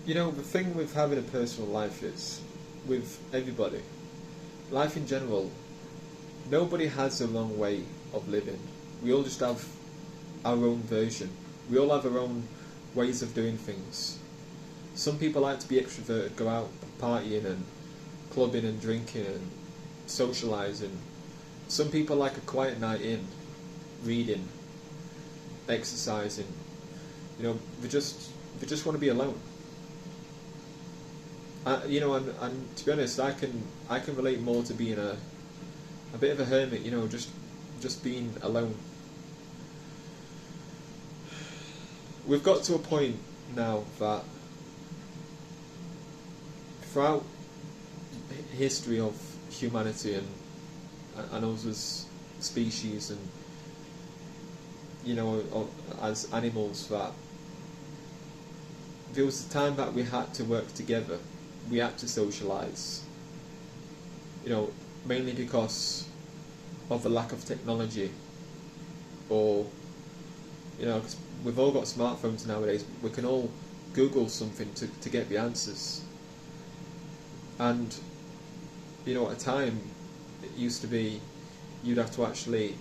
You know, the thing with having a personal life is, with everybody, life in general, nobody has their own way of living. We all just have our own version. We all have our own ways of doing things. Some people like to be extroverted, go out partying and clubbing and drinking and socialising. Some people like a quiet night in, reading, exercising. You know, they just want to be alone. You know, and to be honest, I can relate more to being a bit of a hermit. You know, just being alone. We've got to a point now that throughout history of humanity and us as species and you know as animals, that there was a time that we had to work together, we had to socialise, you know, mainly because of the lack of technology, or you know, 'cause we've all got smartphones nowadays, we can all Google something to get the answers. And you know, at a time it used to be you'd have to actually,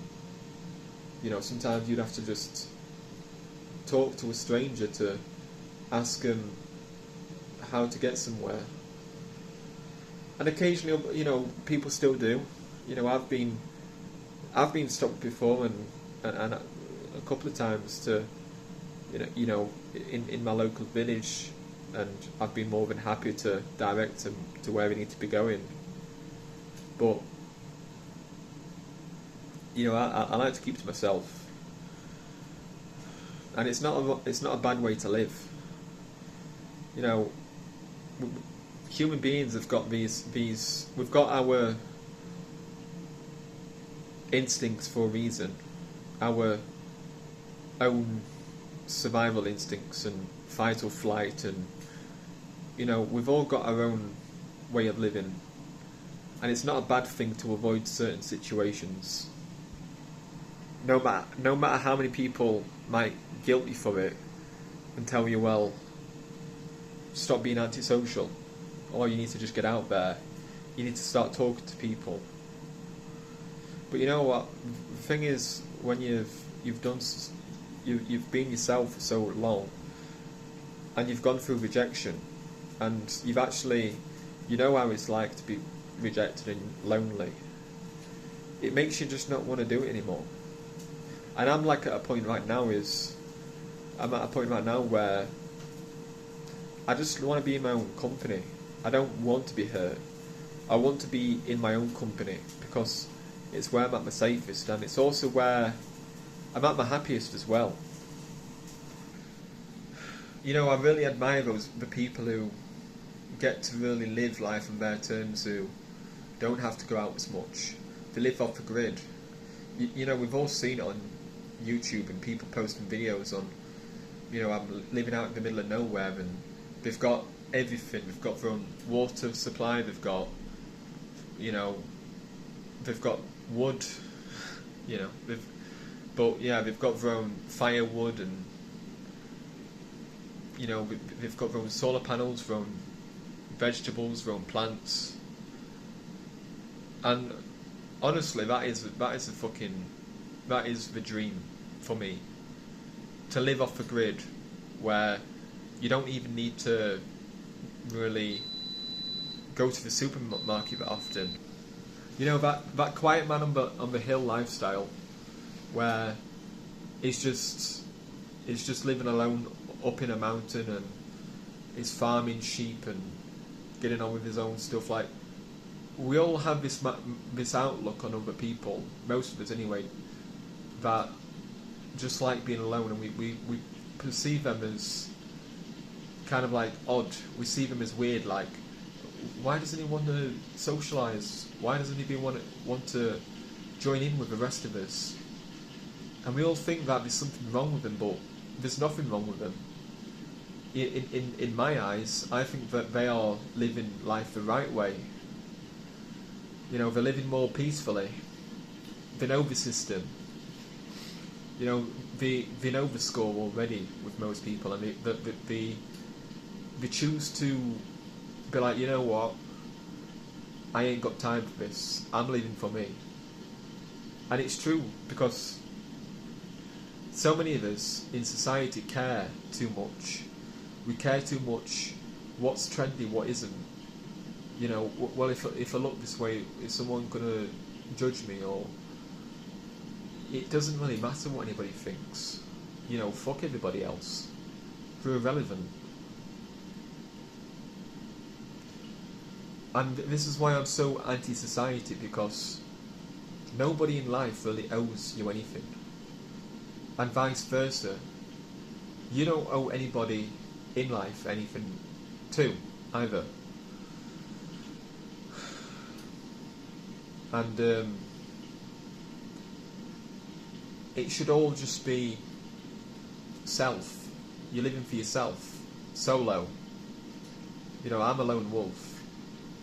you know, sometimes you'd have to just talk to a stranger to ask them how to get somewhere. And occasionally, you know, people still do. You know, I've been stopped before, and a couple of times to, you know, in my local village, and I've been more than happy to direct them to where they need to be going. But you know, I like to keep to myself, and it's not a bad way to live. You know, human beings have got these we've got our instincts for a reason, our own survival instincts and fight or flight, and you know, we've all got our own way of living, and it's not a bad thing to avoid certain situations. No matter how many people might guilt you for it and tell you, well, stop being antisocial, or you need to just get out there, you need to start talking to people. But you know what? The thing is, when you've been yourself for so long, and you've gone through rejection, and you've actually, you know how it's like to be rejected and lonely. It makes you just not want to do it anymore. And I'm like at a point right now where I just want to be in my own company. I don't want to be hurt. I want to be in my own company because it's where I'm at my safest, and it's also where I'm at my happiest as well. You know, I really admire the people who get to really live life on their terms, who don't have to go out as much. They live off the grid. You know, we've all seen it on YouTube and people posting videos on, you know, I'm living out in the middle of nowhere, and they've got everything. They've got their own water supply. They've got, you know, they've got wood. You know, they've got their own firewood, and you know, they've got their own solar panels, their own vegetables, their own plants. And honestly, that is the dream for me. To live off the grid, where you don't even need to really go to the supermarket that often. You know, that quiet man on the hill lifestyle, where he's just living alone up in a mountain, and he's farming sheep and getting on with his own stuff. Like, we all have this outlook on other people, most of us anyway, that just like being alone, and we perceive them as kind of like odd. We see them as weird. Like, why doesn't he want to socialise? Why doesn't he want to join in with the rest of us? And we all think that there's something wrong with them, but there's nothing wrong with them. In my eyes, I think that they are living life the right way. You know, they're living more peacefully. They know the system. You know, they know the score already with most people, and they they choose to be like, you know what, I ain't got time for this, I'm living for me. And it's true, because so many of us in society care too much. We care too much what's trendy, what isn't. You know, well, if I look this way, is someone going to judge me? Or it doesn't really matter what anybody thinks. You know, fuck everybody else. They're irrelevant. And this is why I'm so anti-society, because nobody in life really owes you anything. And vice versa. You don't owe anybody in life anything too, either. And it should all just be self. You're living for yourself, solo. You know, I'm a lone wolf.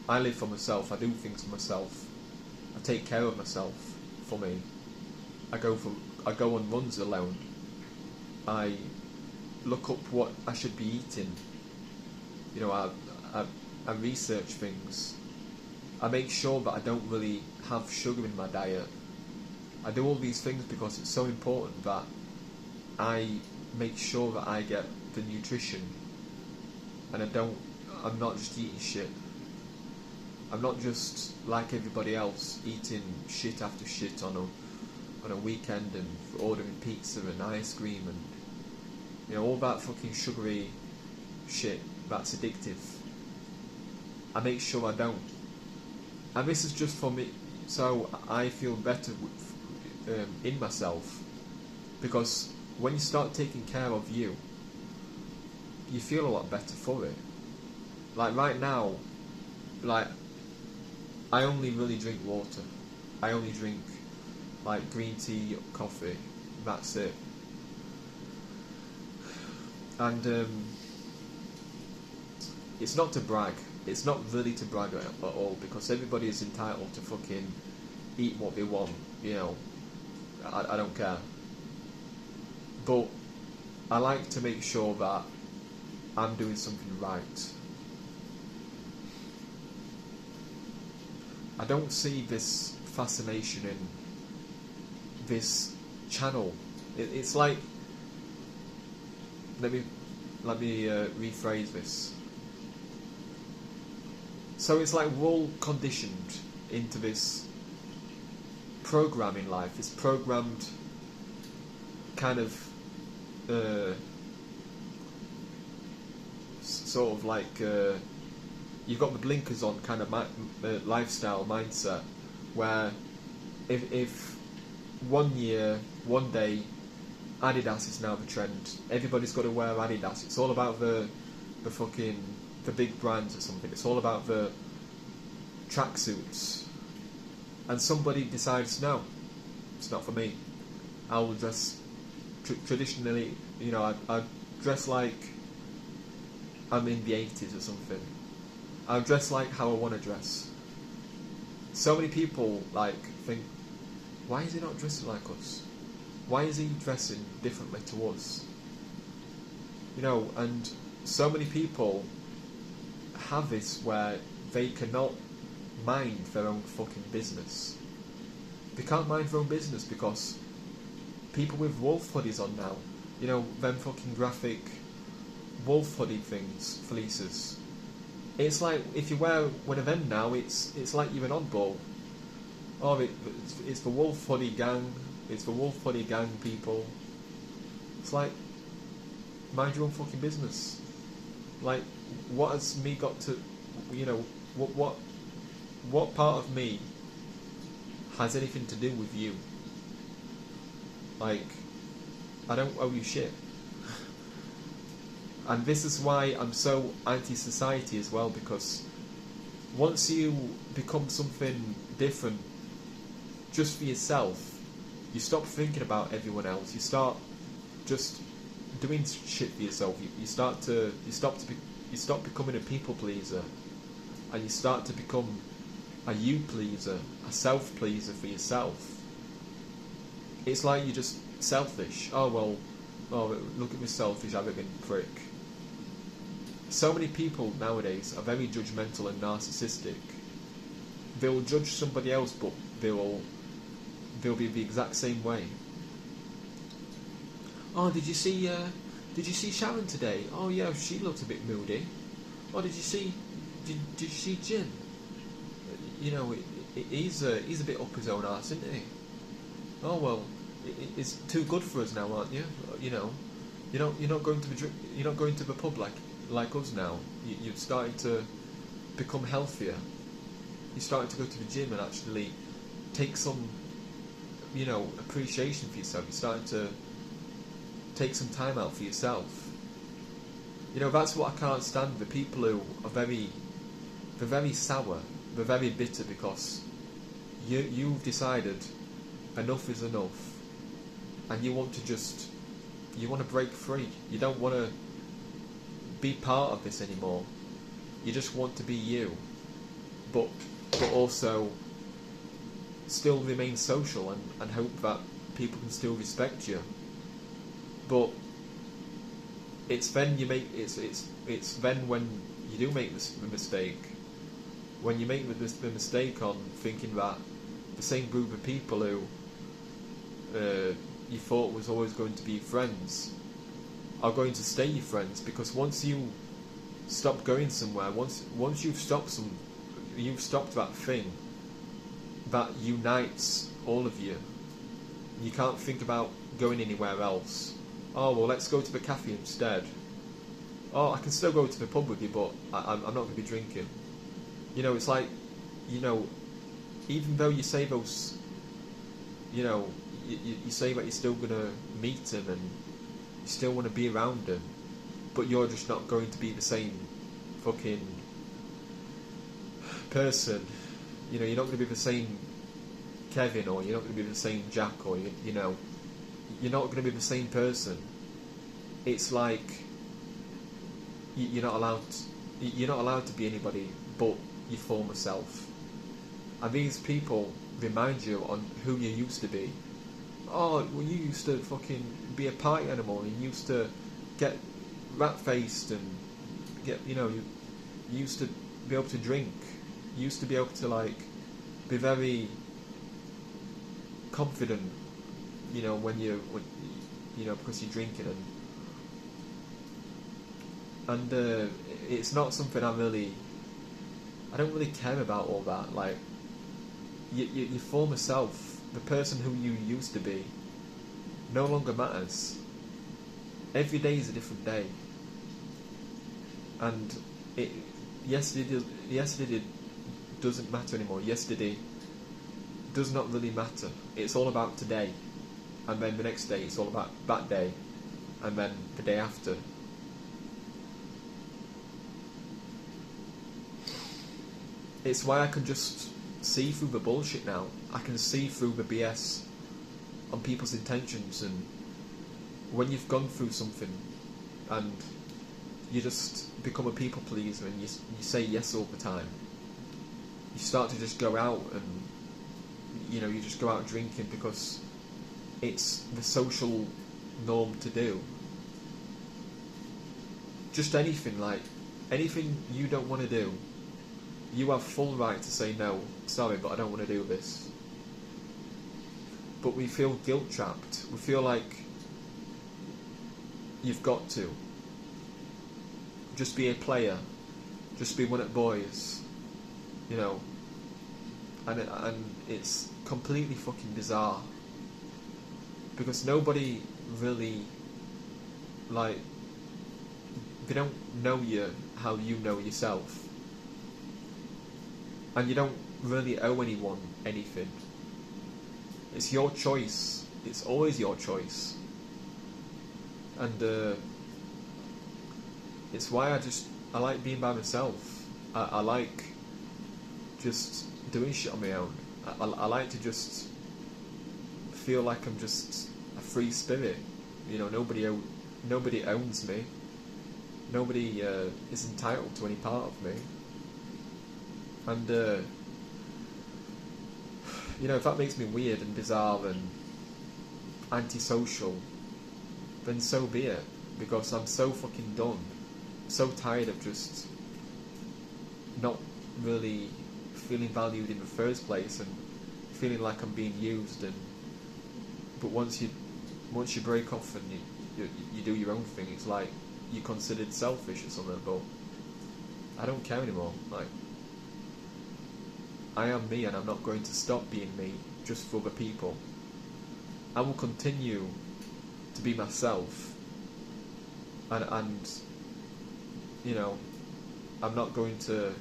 I live for myself. I do things for myself. I take care of myself. For me, I go on runs alone. I look up what I should be eating. You know, I research things. I make sure that I don't really have sugar in my diet. I do all these things because it's so important that I make sure that I get the nutrition, and I'm not just eating shit. I'm not just like everybody else eating shit after shit on a weekend and ordering pizza and ice cream and, you know, all that fucking sugary shit that's addictive. I make sure I don't. And this is just for me, so I feel better in myself. Because when you start taking care of you, you feel a lot better for it. Like right now, like, I only really drink water. I only drink like green tea, coffee. That's it. And it's not to brag. It's not really to brag at all, because everybody is entitled to fucking eat what they want. You know, I don't care. But I like to make sure that I'm doing something right. I don't see this fascination in this channel. It's like, let me rephrase this. So it's like we're all conditioned into this program in life, this programmed kind of sort of like you've got the blinkers on kind of lifestyle mindset, where if one day Adidas is now the trend, everybody's got to wear Adidas. It's all about the big brands or something. It's all about the tracksuits, and somebody decides, no, it's not for me. I'll dress traditionally. You know, I dress like I'm in the 80s or something. I'll dress like how I want to dress. So many people like think, why is he not dressing like us? Why is he dressing differently to us? You know, and so many people have this where they cannot mind their own fucking business. They can't mind their own business because people with wolf hoodies on now, you know, them fucking graphic wolf hoodie things, fleeces. It's like, if you wear one of them now, it's like you're an oddball. Oh, it's the wolf hoodie gang. It's the wolf hoodie gang people. It's like, mind your own fucking business. Like, what has me got to, you know, what part of me has anything to do with you? Like, I don't owe you shit. And this is why I'm so anti-society as well, because once you become something different just for yourself, you stop thinking about everyone else. You start just doing shit for yourself. You stop becoming a people pleaser, and you start to become a you pleaser, a self pleaser for yourself. It's like you're just selfish. Oh well, oh look at me, selfish, arrogant prick. so many people nowadays are very judgmental and narcissistic. They'll judge somebody else, but they'll be the exact same way. Oh, did you see Sharon today? Oh yeah, she looked a bit moody. Oh, did you see Jin? You know, he's a bit up his own arse, isn't he? Oh well, it's too good for us now, aren't you? You know, you're not going to the pub like us now. You're starting to become healthier. You're starting to go to the gym and actually take some, appreciation for yourself. You're starting to take some time out for yourself. That's what I can't stand. The people who are they're very sour, they're very bitter because you've decided enough is enough, and you want to break free. You don't want to be part of this anymore. You just want to be you, but also still remain social and hope that people can still respect you. But it's then it's then when you do make the mistake, when you make the mistake on thinking that the same group of people who you thought was always going to be friends are going to stay your friends, because once you stop going somewhere, once you've stopped that thing that unites all of you, you can't think about going anywhere else. Oh well, let's go to the cafe instead. Oh, I can still go to the pub with you, but I'm not going to be drinking. It's like, even though you say those, you say that you're still going to meet him and you still want to be around him, but you're just not going to be the same fucking person. You're not going to be the same Kevin, or you're not going to be the same Jack, or you're not going to be the same person. It's like you're not allowed to be anybody but your former self. And these people remind you on who you used to be. Oh, well, you used to fucking be a party animal. You used to get rat-faced and get, you used to be able to drink. You used to be able to be very confident, when because you're drinking and it's not something I don't really care about all that. Like, your former self, the person who you used to be, no longer matters. Every day is a different day, and yesterday doesn't matter anymore. Yesterday does not really matter. It's all about today, and then the next day it's all about that day, and then the day after. It's why I can just see through the bullshit now. I can see through the BS on people's intentions, and when you've gone through something and you just become a people pleaser and you say yes all the time, you start to just go out and you just go out drinking because it's the social norm to do. Just anything you don't want to do, you have full right to say no, sorry, but I don't want to do this. But we feel guilt trapped. We feel like you've got to just be a player, just be one of the boys, and it's completely fucking bizarre, because nobody really, they don't know you how you know yourself, and you don't really owe anyone anything. It's your choice. It's always your choice. And it's why I like being by myself. I like just doing shit on my own. I like to just feel like I'm just a free spirit. Nobody owns me. Nobody is entitled to any part of me. And if that makes me weird and bizarre and antisocial, then so be it, because I'm so fucking done so tired of just not really feeling valued in the first place and feeling like I'm being used. And but once you break off and you do your own thing, it's like you're considered selfish or something. But I don't care anymore. Like, I am me, and I'm not going to stop being me just for other people. I will continue to be myself, and you know, I'm not going to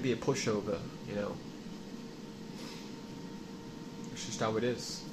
be a pushover. You know, it's just how it is.